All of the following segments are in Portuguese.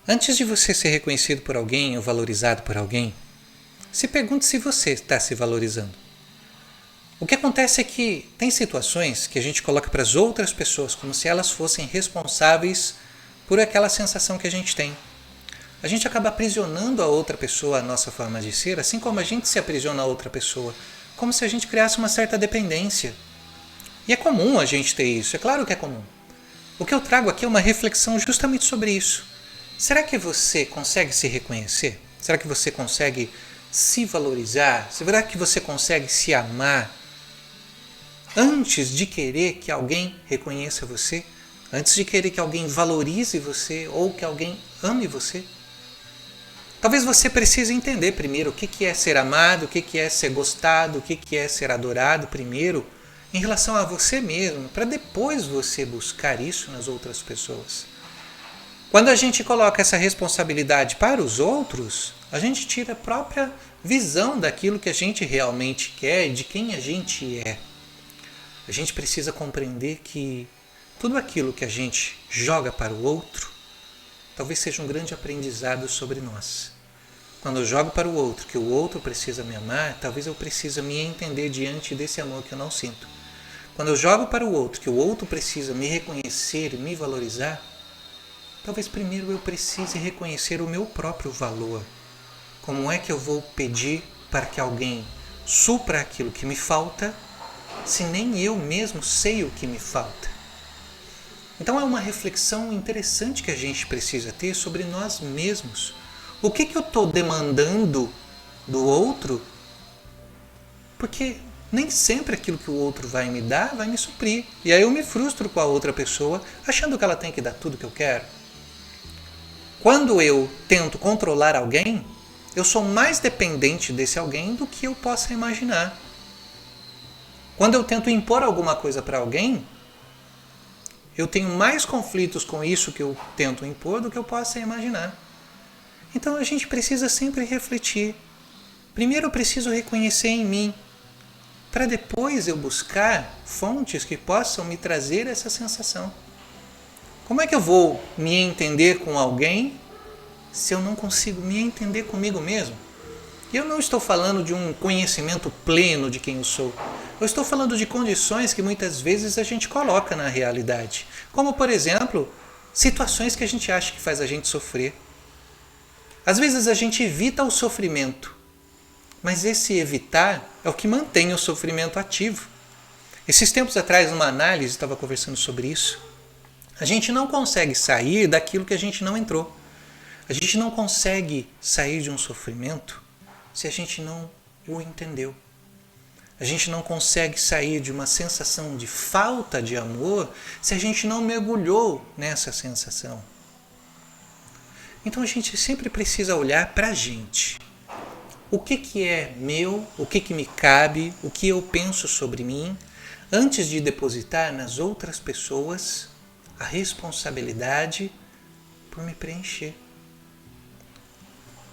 Antes de você ser reconhecido por alguém ou valorizado por alguém, se pergunte se você está se valorizando. O que acontece é que tem situações que a gente coloca para as outras pessoas como se elas fossem responsáveis por aquela sensação que a gente tem. A gente acaba aprisionando a outra pessoa à nossa forma de ser, assim como a gente se aprisiona a outra pessoa, como se a gente criasse uma certa dependência. E é comum a gente ter isso, é claro que é comum. O que eu trago aqui é uma reflexão justamente sobre isso. Será que você consegue se reconhecer? Será que você consegue se valorizar? Será que você consegue se amar antes de querer que alguém reconheça você? Antes de querer que alguém valorize você ou que alguém ame você? Talvez você precise entender primeiro o que é ser amado, o que é ser gostado, o que é ser adorado primeiro, em relação a você mesmo, para depois você buscar isso nas outras pessoas. Quando a gente coloca essa responsabilidade para os outros, a gente tira a própria visão daquilo que a gente realmente quer e de quem a gente é. A gente precisa compreender que tudo aquilo que a gente joga para o outro talvez seja um grande aprendizado sobre nós. Quando eu jogo para o outro que o outro precisa me amar, talvez eu precise me entender diante desse amor que eu não sinto. Quando eu jogo para o outro que o outro precisa me reconhecer e me valorizar, talvez primeiro eu precise reconhecer o meu próprio valor. Como é que eu vou pedir para que alguém supra aquilo que me falta, se nem eu mesmo sei o que me falta? Então é uma reflexão interessante que a gente precisa ter sobre nós mesmos. O que eu estou demandando do outro? Porque nem sempre aquilo que o outro vai me dar vai me suprir. E aí eu me frustro com a outra pessoa, achando que ela tem que dar tudo que eu quero. Quando eu tento controlar alguém, eu sou mais dependente desse alguém do que eu possa imaginar. Quando eu tento impor alguma coisa para alguém, eu tenho mais conflitos com isso que eu tento impor do que eu possa imaginar. Então a gente precisa sempre refletir. Primeiro eu preciso reconhecer em mim, para depois eu buscar fontes que possam me trazer essa sensação. Como é que eu vou me entender com alguém se eu não consigo me entender comigo mesmo? E eu não estou falando de um conhecimento pleno de quem eu sou. Eu estou falando de condições que muitas vezes a gente coloca na realidade. Como, por exemplo, situações que a gente acha que faz a gente sofrer. Às vezes a gente evita o sofrimento, mas esse evitar é o que mantém o sofrimento ativo. Esses tempos atrás, numa análise, estava conversando sobre isso. A gente não consegue sair daquilo que a gente não entrou. A gente não consegue sair de um sofrimento se a gente não o entendeu. A gente não consegue sair de uma sensação de falta de amor se a gente não mergulhou nessa sensação. Então a gente sempre precisa olhar para a gente. O que é meu, o que me cabe, o que eu penso sobre mim, antes de depositar nas outras pessoas a responsabilidade por me preencher.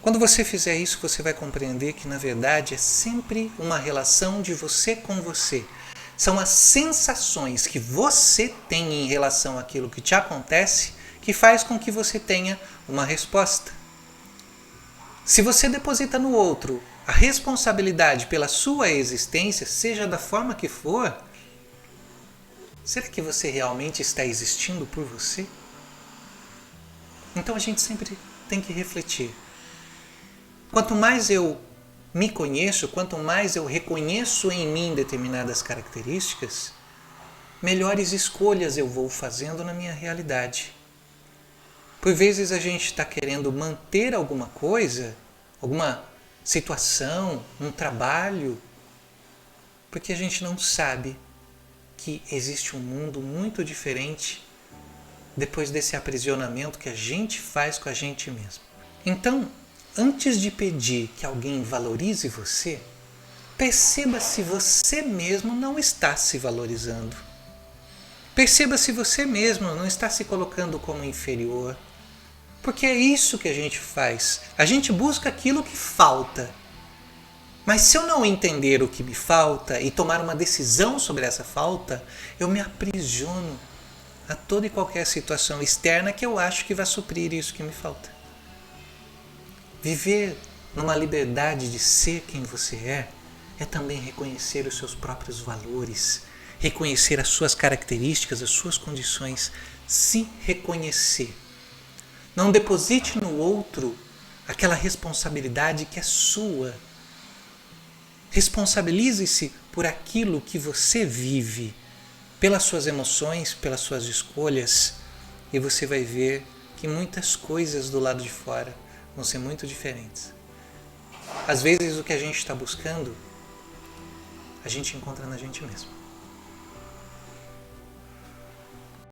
Quando você fizer isso, você vai compreender que, na verdade, é sempre uma relação de você com você. São as sensações que você tem em relação àquilo que te acontece que faz com que você tenha uma resposta. Se você deposita no outro a responsabilidade pela sua existência, seja da forma que for, será que você realmente está existindo por você? Então a gente sempre tem que refletir. Quanto mais eu me conheço, quanto mais eu reconheço em mim determinadas características, melhores escolhas eu vou fazendo na minha realidade. Por vezes a gente está querendo manter alguma coisa, alguma situação, um trabalho, porque a gente não sabe que existe um mundo muito diferente depois desse aprisionamento que a gente faz com a gente mesmo. Então, antes de pedir que alguém valorize você, perceba se você mesmo não está se valorizando. Perceba se você mesmo não está se colocando como inferior. Porque é isso que a gente faz. A gente busca aquilo que falta. Mas se eu não entender o que me falta e tomar uma decisão sobre essa falta, eu me aprisiono a toda e qualquer situação externa que eu acho que vai suprir isso que me falta. Viver numa liberdade de ser quem você é também reconhecer os seus próprios valores, reconhecer as suas características, as suas condições, se reconhecer. Não deposite no outro aquela responsabilidade que é sua. Responsabilize-se por aquilo que você vive, pelas suas emoções, pelas suas escolhas, e você vai ver que muitas coisas do lado de fora vão ser muito diferentes. Às vezes o que a gente está buscando, a gente encontra na gente mesmo.